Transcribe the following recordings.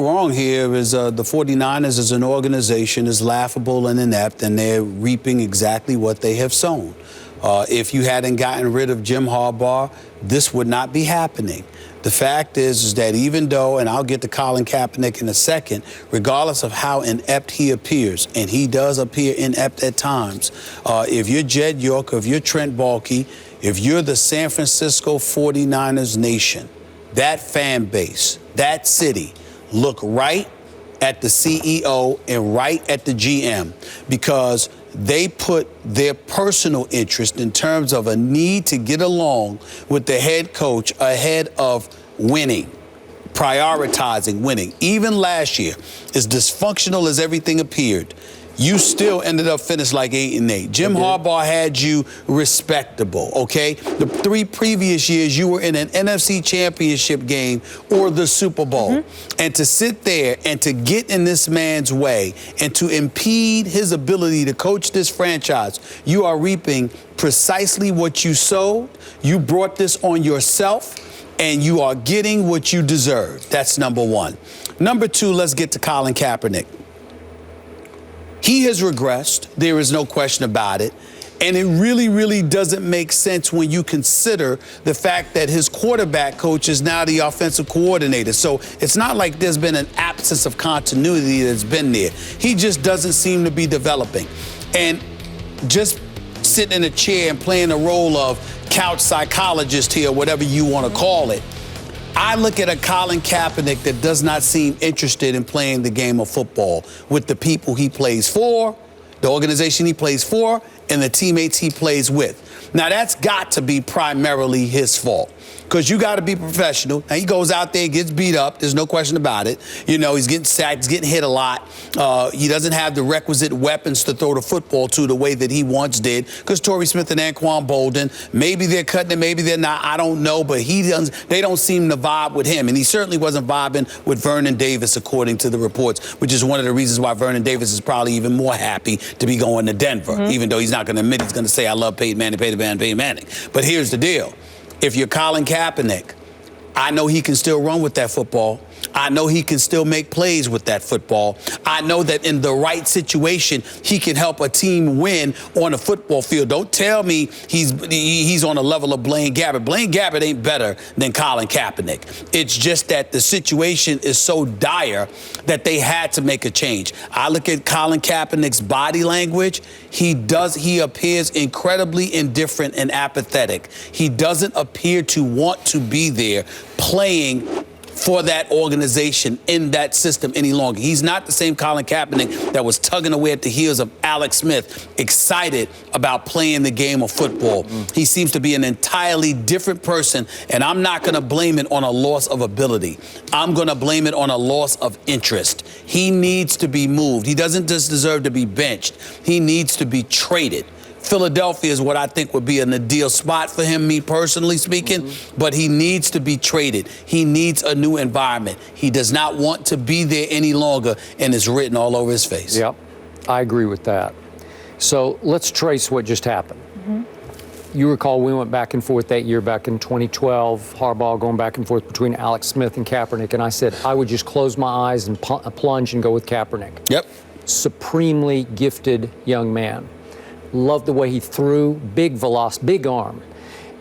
wrong here is the 49ers as an organization is laughable and inept, and they're reaping exactly what they have sown. If you hadn't gotten rid of Jim Harbaugh, this would not be happening. The fact is that even though, and I'll get to Colin Kaepernick in a second, regardless of how inept he appears, and he does appear inept at times, if you're Jed York, if you're Trent Baalke, if you're the San Francisco 49ers nation, that fan base, that city, look right at the CEO and right at the GM, because they put their personal interest in terms of a need to get along with the head coach ahead of winning, prioritizing winning. Even last year, as dysfunctional as everything appeared, you still ended up finished like 8-8. Jim Harbaugh had you respectable, okay? The 3 previous years, you were in an NFC championship game or the Super Bowl. And to sit there and to get in this man's way and to impede his ability to coach this franchise, you are reaping precisely what you sowed. You brought this on yourself, and you are getting what you deserve. That's number one. Number two, let's get to Colin Kaepernick. He has regressed. There is no question about it. And it really, really doesn't make sense when you consider the fact that his quarterback coach is now the offensive coordinator. So it's not like there's been an absence of continuity that's been there. He just doesn't seem to be developing. And just sitting in a chair and playing the role of couch psychologist here, whatever you want to call it, I look at a Colin Kaepernick that does not seem interested in playing the game of football with the people he plays for, the organization he plays for, and the teammates he plays with. Now, that's got to be primarily his fault, because you got to be professional. Now, he goes out there, gets beat up. There's no question about it. You know, he's getting sacked, he's getting hit a lot. He doesn't have the requisite weapons to throw the football to the way that he once did, because Torrey Smith and Anquan Bolden, maybe they're cutting it, maybe they're not. I don't know, but they don't seem to vibe with him. And he certainly wasn't vibing with Vernon Davis, according to the reports, which is one of the reasons why Vernon Davis is probably even more happy to be going to Denver, even though he's not going to admit he's going to say, I love Peyton Manning, Peyton Manning, Peyton Manning. But here's the deal. If you're Colin Kaepernick, I know he can still run with that football. I know he can still make plays with that football. I know that in the right situation, he can help a team win on a football field. Don't tell me he's on a level of Blaine Gabbert. Blaine Gabbert ain't better than Colin Kaepernick. It's just that the situation is so dire that they had to make a change. I look at Colin Kaepernick's body language. He appears incredibly indifferent and apathetic. He doesn't appear to want to be there playing for that organization in that system any longer. He's not the same Colin Kaepernick that was tugging away at the heels of Alex Smith, excited about playing the game of football. He seems to be an entirely different person, and I'm not going to blame it on a loss of ability. I'm going to blame it on a loss of interest. He needs to be moved. He doesn't just deserve to be benched. He needs to be traded. Philadelphia is what I think would be an ideal spot for him, me personally speaking, but he needs to be traded. He needs a new environment. He does not want to be there any longer, and it's written all over his face. Yep, I agree with that. So let's trace what just happened. You recall we went back and forth that year, back in 2012, Harbaugh going back and forth between Alex Smith and Kaepernick, and I said I would just close my eyes and plunge and go with Kaepernick. Yep. Supremely gifted young man. Loved the way he threw, big velocity, big arm.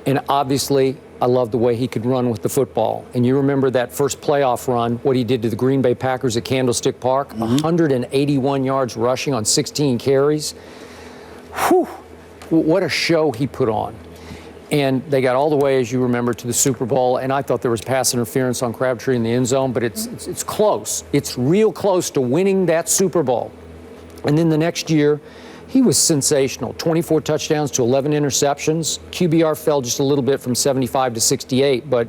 And obviously, I loved the way he could run with the football. And you remember that first playoff run, what he did to the Green Bay Packers at Candlestick Park, 181 yards rushing on 16 carries. Whew, what a show he put on. And they got all the way, as you remember, to the Super Bowl. And I thought there was pass interference on Crabtree in the end zone, but it's close. It's real close to winning that Super Bowl. And then the next year, he was sensational. 24 touchdowns to 11 interceptions. QBR fell just a little bit from 75 to 68, but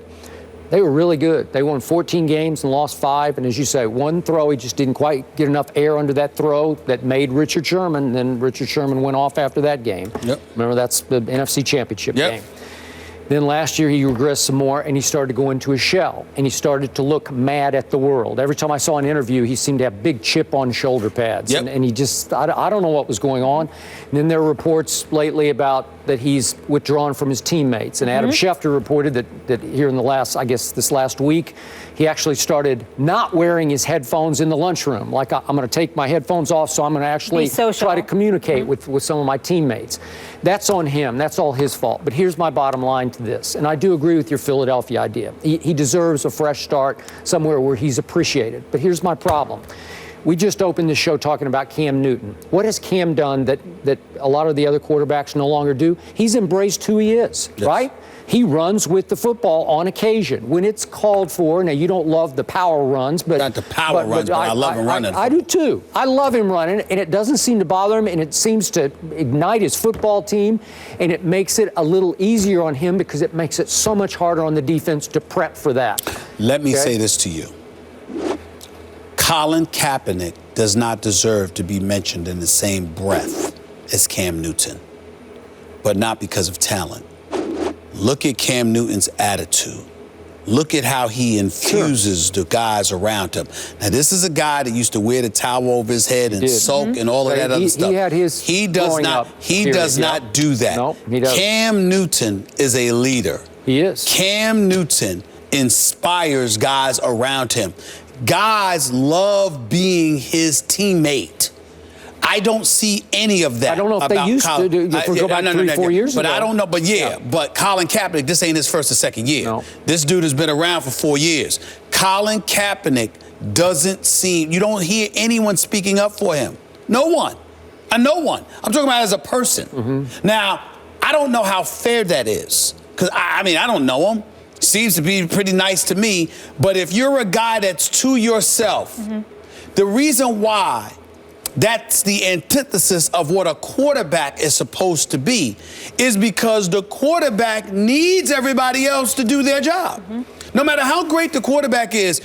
they were really good. They won 14 games and lost 5. And as you say, one throw, he just didn't quite get enough air under that throw that made Richard Sherman. And then Richard Sherman went off after that game. Yep. Remember, that's the NFC Championship game. Then last year he regressed some more, and he started to go into a shell, and he started to look mad at the world. Every time I saw an interview, he seemed to have big chip on shoulder pads. Yep. And he just, I don't know what was going on. And then there were reports lately about that he's withdrawn from his teammates. And Adam Schefter reported that here in the last, I guess this last week, he actually started not wearing his headphones in the lunchroom. Like, I'm going to take my headphones off, so I'm going to actually try to communicate with some of my teammates. That's on him. That's all his fault. But here's my bottom line to this. And I do agree with your Philadelphia idea. He deserves a fresh start somewhere where he's appreciated. But here's my problem. We just opened the show talking about Cam Newton. What has Cam done that a lot of the other quarterbacks no longer do? He's embraced who he is, right? He runs with the football on occasion when it's called for. Now, you don't love the power runs, but not the power runs, but I love him running. I do too. I love him running, and it doesn't seem to bother him, and it seems to ignite his football team, and it makes it a little easier on him because it makes it so much harder on the defense to prep for that. Let me say this to you. Colin Kaepernick does not deserve to be mentioned in the same breath as Cam Newton, but not because of talent. Look at Cam Newton's attitude. Look at how he infuses the guys around him. Now, this is a guy that used to wear the towel over his head and sulk and all of that other stuff. He had his He does not do that. No, he doesn't. Cam Newton is a leader. He is. Cam Newton inspires guys around him. Guys love being his teammate. I don't see any of that. I don't know if they used to. If we go back 3-4 years ago. But I don't know. But but Colin Kaepernick, this ain't his first or second year. No. This dude has been around for 4 years. Colin Kaepernick doesn't seem, you don't hear anyone speaking up for him. No one. No one. I'm talking about as a person. Now, I don't know how fair that is. Because, I mean, I don't know him. Seems to be pretty nice to me. But if you're a guy that's to yourself, the reason why that's the antithesis of what a quarterback is supposed to be is because the quarterback needs everybody else to do their job. No matter how great the quarterback is,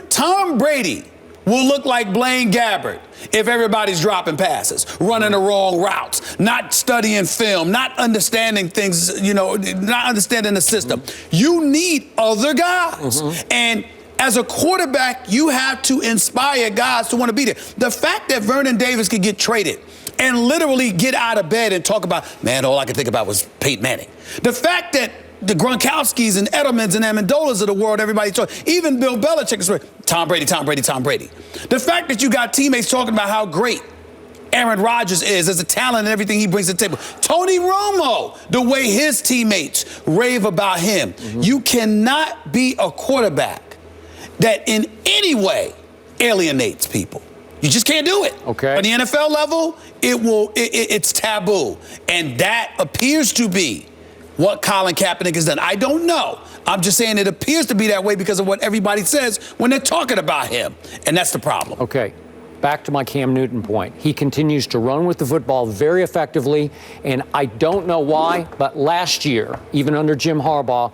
Tom Brady will look like Blaine Gabbert if everybody's dropping passes, running the wrong routes, not studying film, not understanding things, not understanding the system. You need other guys. And as a quarterback, you have to inspire guys to want to be there. The fact that Vernon Davis could get traded and literally get out of bed and talk about, man, all I could think about was Peyton Manning. The fact that the Gronkowskis and Edelmans and Amendolas of the world, everybody talking, even Bill Belichick is Tom Brady, Tom Brady, Tom Brady. The fact that you got teammates talking about how great Aaron Rodgers is as a talent and everything he brings to the table. Tony Romo, the way his teammates rave about him. You cannot be a quarterback that in any way alienates people. You just can't do it. Okay. On the NFL level, it's taboo. And that appears to be what Colin Kaepernick has done. I don't know. I'm just saying it appears to be that way because of what everybody says when they're talking about him. And that's the problem. Okay. Back to my Cam Newton point. He continues to run with the football very effectively. And I don't know why, but last year, even under Jim Harbaugh,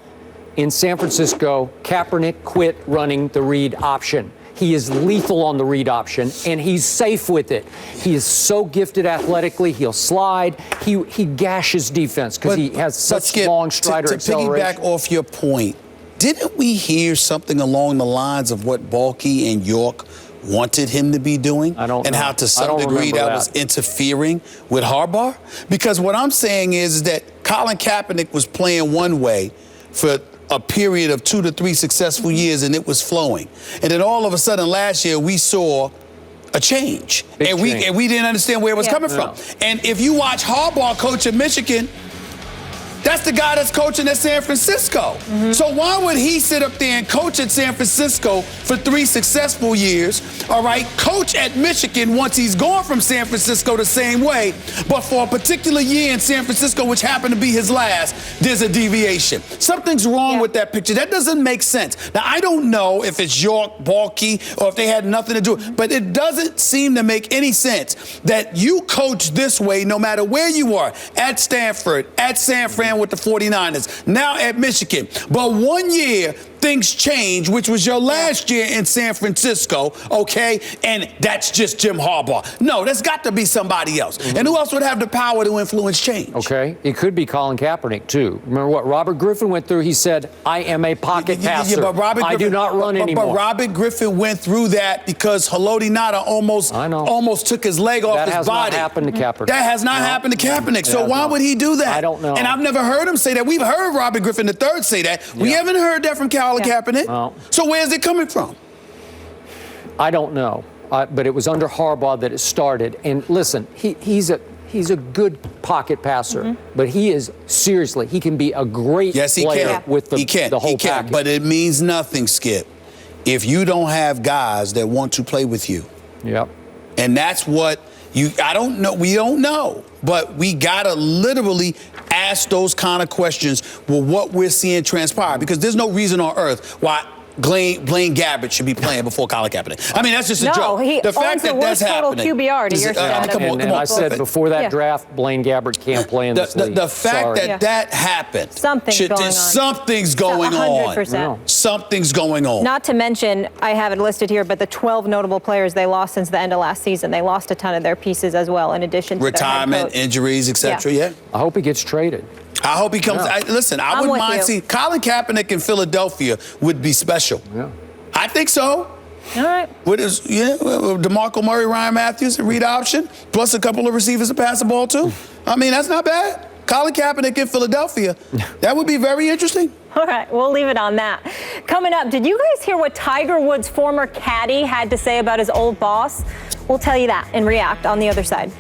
in San Francisco, Kaepernick quit running the read option. He is lethal on the read option, and he's safe with it. He is so gifted athletically. He'll slide. He gashes defense because he has such long strider acceleration. To piggyback off your point, didn't we hear something along the lines of what Balky and York wanted him to be doing? I don't know. And how to some degree that was interfering with Harbaugh? Because what I'm saying is that Colin Kaepernick was playing one way for a period of 2 to 3 successful years, and it was flowing. And then all of a sudden last year we saw a change. And we didn't understand where it was coming from. And if you watch Harbaugh coach at Michigan, that's the guy that's coaching at San Francisco. So why would he sit up there and coach at San Francisco for 3 successful years, all right, coach at Michigan once he's gone from San Francisco the same way, but for a particular year in San Francisco, which happened to be his last, there's a deviation. Something's wrong with that picture. That doesn't make sense. Now, I don't know if it's York, Balky, or if they had nothing to do with it, but it doesn't seem to make any sense that you coach this way no matter where you are, at Stanford, at San Fran with the 49ers, now at Michigan. But one year, things change, which was your last year in San Francisco, okay? And that's just Jim Harbaugh. No, there's got to be somebody else. And who else would have the power to influence change? Okay, it could be Colin Kaepernick, too. Remember what Robert Griffin went through? He said, I am a pocket passer. But I do not run anymore. But Robert Griffin went through that because Haloti Ngata almost took his leg off his body. That has not happened to Kaepernick. That has not happened to Kaepernick. So why would he do that? I don't know. And I've never heard him say that. We've heard Robert Griffin III say that. We haven't heard that from Colin Kaepernick. Well, so where's it coming from? I don't know. But it was under Harbaugh that it started. And listen, he's a good pocket passer, but he is seriously, he can be a great player with the whole package. But it means nothing, Skip, if you don't have guys that want to play with you. Yep. And that's what I don't know. We don't know. But we got to literally ask those kind of questions with what we're seeing transpire, because there's no reason on earth why Blaine Gabbert should be playing before Colin Kaepernick. I mean, that's just a joke. The fact that that's happening. QBR to your and I said before that draft, Blaine Gabbert can't play in this league. The fact that happened. Something's going on. Something's going on. 100%. Something's going on. Not to mention, I have it listed here, but the 12 notable players they lost since the end of last season. They lost a ton of their pieces as well, in addition to retirement, injuries, etc. I hope he gets traded. I hope he comes. Listen, I wouldn't mind seeing Colin Kaepernick in Philadelphia would be special. Yeah. I think so. All right. With his, DeMarco Murray, Ryan Matthews, a read option, plus a couple of receivers to pass the ball to. I mean, that's not bad. Colin Kaepernick in Philadelphia, that would be very interesting. All right, we'll leave it on that. Coming up, did you guys hear what Tiger Woods' former caddy had to say about his old boss? We'll tell you that and react on the other side.